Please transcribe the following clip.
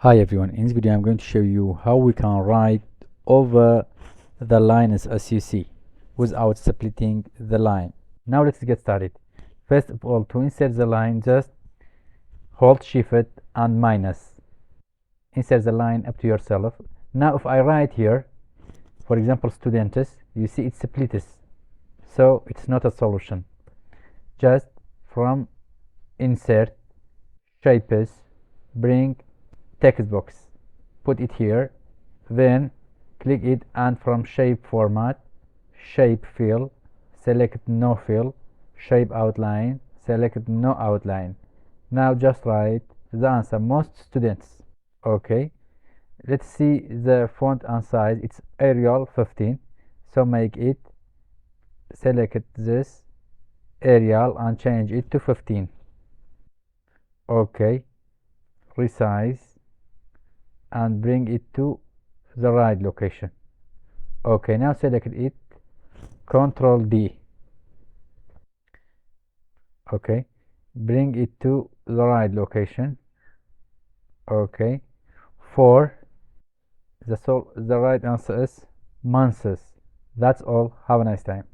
Hi everyone, in this video I'm going to show you how we can write over the lines as you see without splitting the line. Now let's get started. First of all, to insert the line, just hold shift and minus. Insert the line up to yourself. Now if I write here, for example, students, you see it splits, so it's not a solution. Just from insert, shapes, bring text box, put it here, then click it, and from shape format, shape fill, select no fill, shape outline, select no outline. Now just write the answer, most students. Okay, let's see the font and size. It's Arial 15, so make it, select this Arial and change it to 15. Okay, resize and bring it to the right location. Okay, now select it, Control D. Okay, bring it to the right location. Okay, for the right answer is months. That's all. Have a nice time.